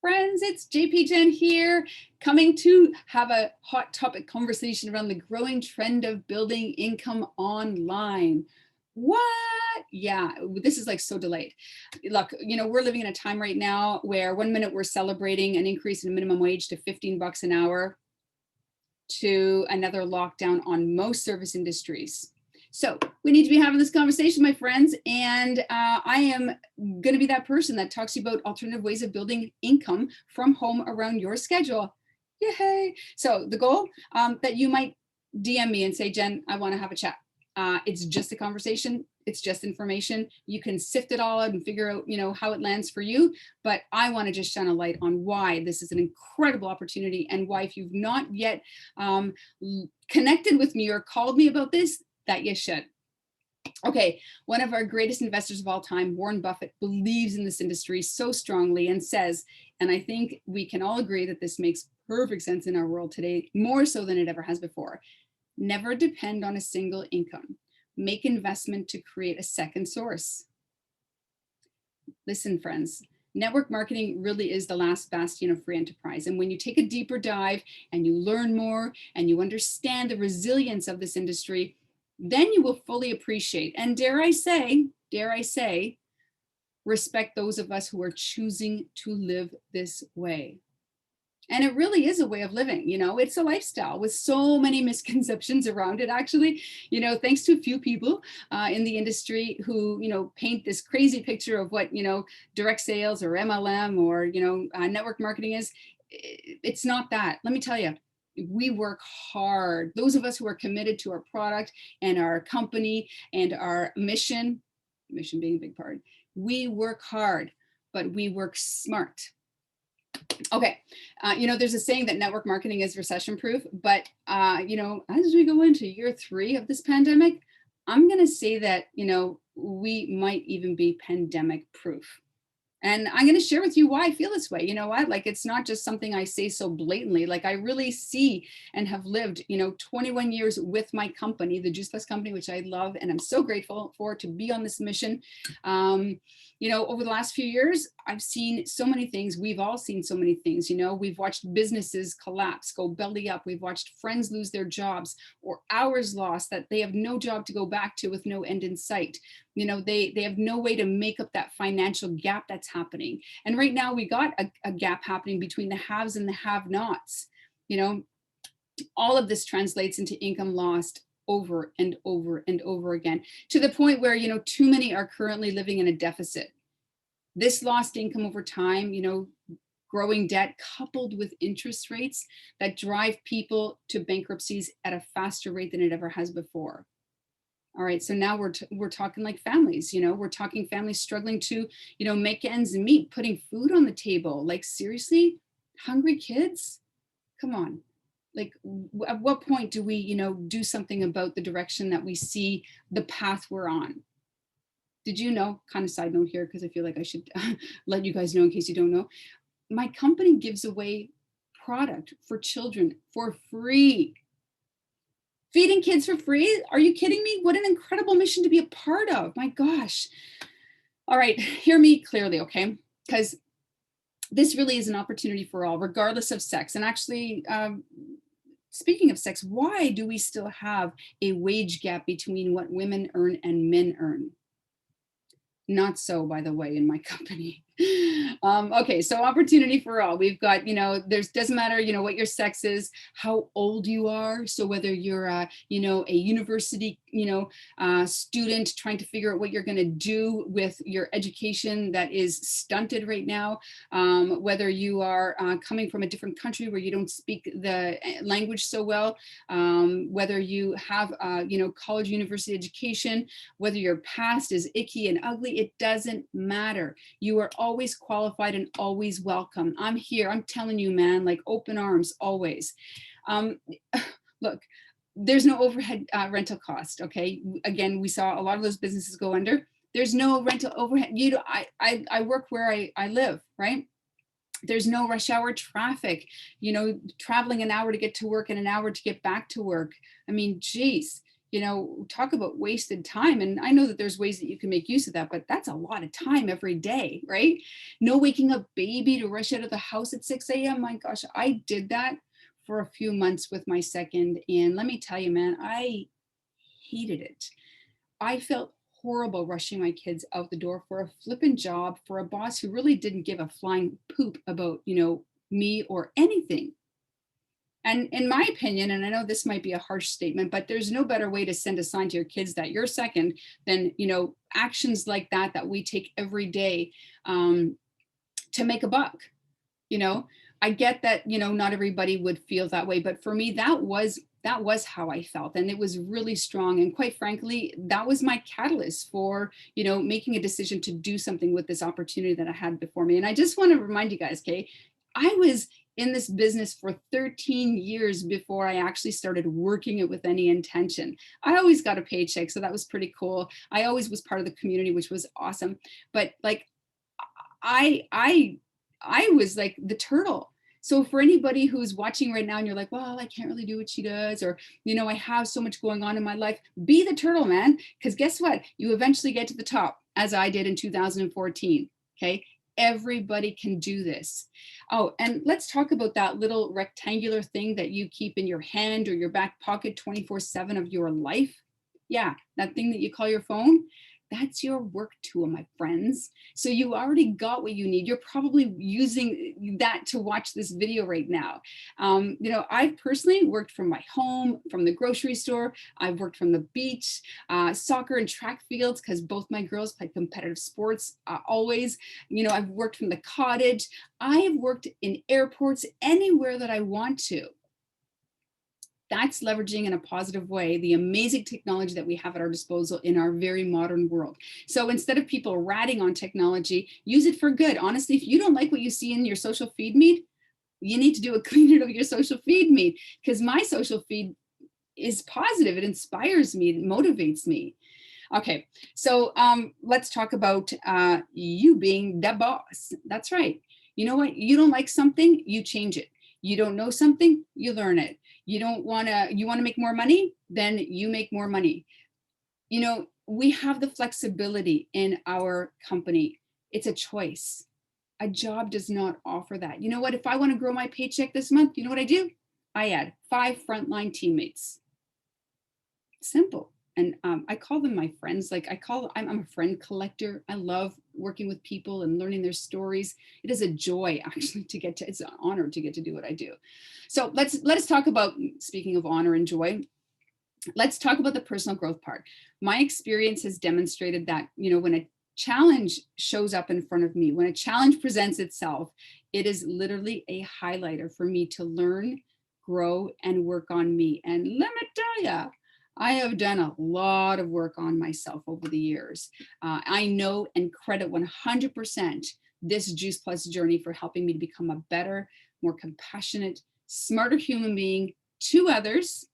friends, it's JP Jen here, coming to have a hot topic conversation around the growing trend of building income online. What? Yeah, this is like so delayed. Look, we're living in a time right now where 1 minute we're celebrating an increase in minimum wage to 15 bucks an hour, to another lockdown on most service industries. So we need to be having this conversation, my friends, and I am going to be that person that talks to you about alternative ways of building income from home around your schedule. Yay! So the goal that you might DM me and say, Jen, I want to have a chat. It's just a conversation. It's just information. You can sift it all out and figure out, how it lands for you. But I want to just shine a light on why this is an incredible opportunity, and why, if you've not yet connected with me or called me about this, that you should. Okay, one of our greatest investors of all time, Warren Buffett, believes in this industry so strongly and says, and I think we can all agree that this makes perfect sense in our world today, more so than it ever has before. Never depend on a single income. Make investment to create a second source. Listen, friends, network marketing really is the last bastion of free enterprise. And when you take a deeper dive and you learn more and you understand the resilience of this industry, then you will fully appreciate, and dare I say, respect those of us who are choosing to live this way. And it really is a way of living, it's a lifestyle with so many misconceptions around it, actually, thanks to a few people in the industry who, paint this crazy picture of what, direct sales or MLM or, network marketing is. It's not that. Let me tell you. We work hard. Those of us who are committed to our product and our company and our mission being a big part, we work hard, but we work smart. Okay, there's a saying that network marketing is recession proof, but, as we go into year 3 of this pandemic, I'm going to say that, we might even be pandemic proof. And I'm going to share with you why I feel this way. You know what? Like, it's not just something I say so blatantly. Like, I really see and have lived, 21 years with my company, the JuicePlus Company, which I love and I'm so grateful for, to be on this mission. Over the last few years, I've seen so many things. We've all seen so many things. We've watched businesses collapse, go belly up. We've watched friends lose their jobs, or hours lost that they have no job to go back to with no end in sight. They have no way to make up that financial gap that's happening. And right now we got a gap happening between the haves and the have-nots. All of this translates into income lost over and over and over again, to the point where, too many are currently living in a deficit. This lost income over time, growing debt coupled with interest rates that drive people to bankruptcies at a faster rate than it ever has before. All right, so now we're talking like families, we're talking families struggling to, make ends meet, putting food on the table. Like, seriously, hungry kids? Come on. Like, at what point do we, do something about the direction that we see the path we're on? Did you know, kind of side note here, because I feel like I should let you guys know in case you don't know, my company gives away product for children for free. Feeding kids for free? Are you kidding me? What an incredible mission to be a part of. My gosh. All right, hear me clearly, okay? Because this really is an opportunity for all, regardless of sex. And actually, speaking of sex, why do we still have a wage gap between what women earn and men earn? Not so, by the way, in my company. Okay, so opportunity for all. We've got, doesn't matter, what your sex is, how old you are. So whether you're, a university, student trying to figure out what you're going to do with your education that is stunted right now, whether you are coming from a different country where you don't speak the language so well, whether you have, college, university education, whether your past is icky and ugly, it doesn't matter. You are always qualified and always welcome. I'm here. I'm telling you, man, like, open arms always. Look, there's no overhead rental cost. Okay. Again, we saw a lot of those businesses go under. There's no rental overhead. I work where I live, right? There's no rush hour traffic, traveling an hour to get to work and an hour to get back to work. I mean, geez, talk about wasted time. And I know that there's ways that you can make use of that, but that's a lot of time every day, right? No waking up baby to rush out of the house at 6 a.m. My gosh, I did that for a few months with my second. And let me tell you, man, I hated it. I felt horrible rushing my kids out the door for a flippin' job for a boss who really didn't give a flying poop about, me or anything. And in my opinion, and I know this might be a harsh statement, but there's no better way to send a sign to your kids that you're second than, actions like that we take every day to make a buck. I get that, not everybody would feel that way, but for me, that was how I felt. And it was really strong. And quite frankly, that was my catalyst for, making a decision to do something with this opportunity that I had before me. And I just want to remind you guys, okay, I was in this business for 13 years before I actually started working it with any intention. I always got a paycheck, so that was pretty cool. I always was part of the community, which was awesome. But like, I was like the turtle. So for anybody who's watching right now and you're like, well, I can't really do what she does, or, I have so much going on in my life, be the turtle, man. Because guess what? You eventually get to the top, as I did in 2014. Okay. Everybody can do this. Oh, and let's talk about that little rectangular thing that you keep in your hand or your back pocket 24/7 of your life. Yeah, that thing that you call your phone. That's your work tool, my friends. So you already got what you need. You're probably using that to watch this video right now. I've personally worked from my home, from the grocery store. I've worked from the beach, soccer and track fields, because both my girls play competitive sports always. I've worked from the cottage. I have worked in airports, anywhere that I want to. That's leveraging in a positive way the amazing technology that we have at our disposal in our very modern world. So instead of people ratting on technology, use it for good. Honestly, if you don't like what you see in your social feed feed, you need to do a cleaning of your social feed because my social feed is positive. It inspires me. It motivates me. Okay, so let's talk about you being the boss. That's right. You know what? You don't like something, you change it. You don't know something, you learn it. You want to make more money, then you make more money. We have the flexibility in our company. It's a choice. A job does not offer that. You know what? If I want to grow my paycheck this month, you know what I do? I add 5 frontline teammates. Simple. And I call them my friends. Like I'm a friend collector. I love working with people and learning their stories. It is a joy actually it's an honor to get to do what I do. So let's talk about, speaking of honor and joy, let's talk about the personal growth part. My experience has demonstrated that, when a challenge shows up in front of me, when a challenge presents itself, it is literally a highlighter for me to learn, grow, and work on me. And let me tell you, I have done a lot of work on myself over the years. I know and credit 100% this JuicePlus journey for helping me to become a better, more compassionate, smarter human being to others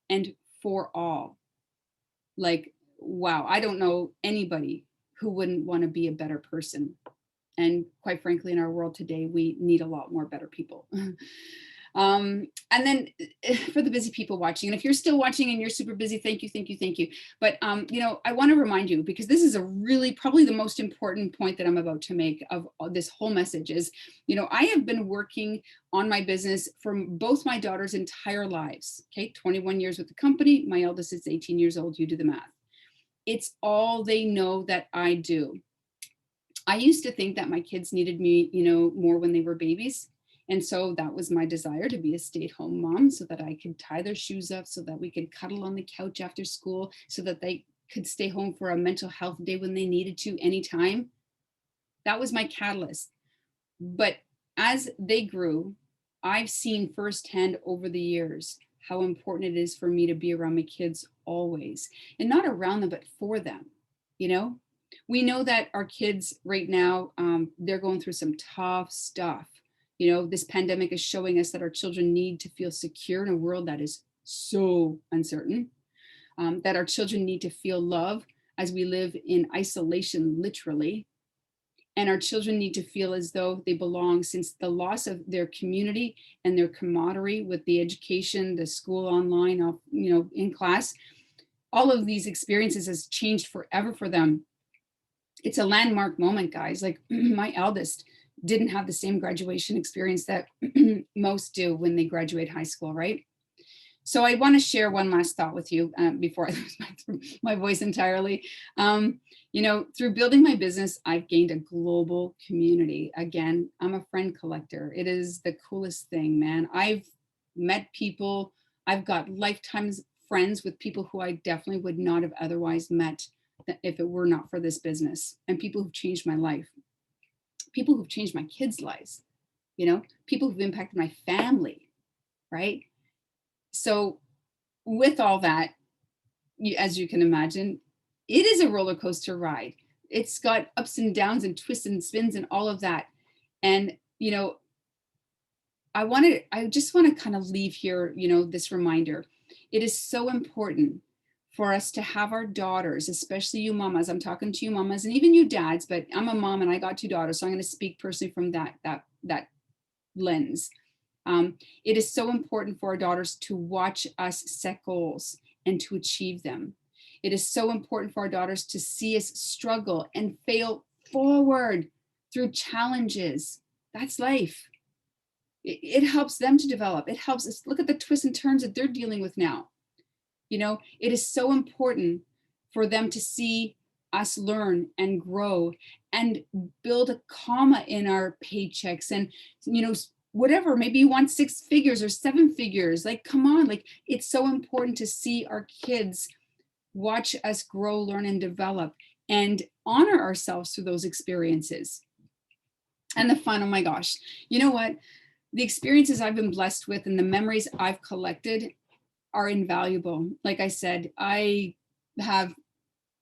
and for all. Like, wow, I don't know anybody who wouldn't want to be a better person. And quite frankly, in our world today, we need a lot more better people. And then for the busy people watching, and if you're still watching and you're super busy, thank you, thank you, thank you. But, I want to remind you, because this is a really probably the most important point that I'm about to make of this whole message is, I have been working on my business for both my daughters' entire lives. Okay, 21 years with the company. My eldest is 18 years old. You do the math. It's all they know that I do. I used to think that my kids needed me, more when they were babies. And so that was my desire, to be a stay-at-home mom so that I could tie their shoes up, so that we could cuddle on the couch after school, so that they could stay home for a mental health day when they needed to anytime. That was my catalyst. But as they grew, I've seen firsthand over the years how important it is for me to be around my kids always, and not around them, but for them. We know that our kids right now, they're going through some tough stuff. This pandemic is showing us that our children need to feel secure in a world that is so uncertain, that our children need to feel love as we live in isolation, literally. And our children need to feel as though they belong, since the loss of their community and their camaraderie with the education, the school online, in class, all of these experiences has changed forever for them. It's a landmark moment, guys. Like my eldest didn't have the same graduation experience that most do when they graduate high school, right? So I want to share one last thought with you before I lose my voice entirely. Through building my business, I've gained a global community. Again, I'm a friend collector. It is the coolest thing, man. I've met people, I've got lifetimes friends with people who I definitely would not have otherwise met if it were not for this business, and people who've changed my life, people who've changed my kids' lives, people who've impacted my family, right? So with all that, as you can imagine, it is a roller coaster ride. It's got ups and downs and twists and spins and all of that. And, I just want to kind of leave here, this reminder. It is so important for us to have our daughters, especially you mamas. I'm talking to you mamas and even you dads, but I'm a mom and I got 2 daughters. So I'm going to speak personally from that lens. It is so important for our daughters to watch us set goals and to achieve them. It is so important for our daughters to see us struggle and fail forward through challenges. That's life. It helps them to develop. It helps us look at the twists and turns that they're dealing with now. It is so important for them to see us learn and grow and build a comma in our paychecks and, whatever, maybe you want 6 figures or 7 figures. Like, come on, like it's so important to see our kids watch us grow, learn, and develop and honor ourselves through those experiences. And the fun, oh my gosh, you know what? The experiences I've been blessed with and the memories I've collected are invaluable. Like I said, I have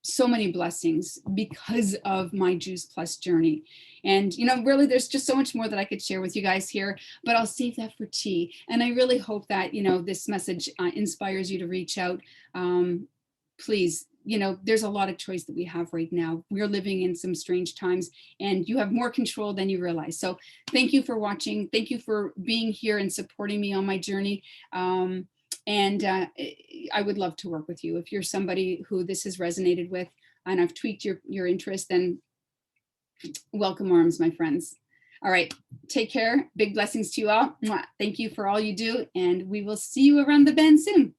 so many blessings because of my JuicePlus journey. And, really, there's just so much more that I could share with you guys here, but I'll save that for tea. And I really hope that, this message inspires you to reach out. Please, there's a lot of choice that we have right now. We're living in some strange times and you have more control than you realize. So thank you for watching. Thank you for being here and supporting me on my journey. And I would love to work with you. If you're somebody who this has resonated with and I've tweaked your interest, then welcome arms, my friends. All right, take care. Big blessings to you all. Mwah. Thank you for all you do. And we will see you around the bend soon.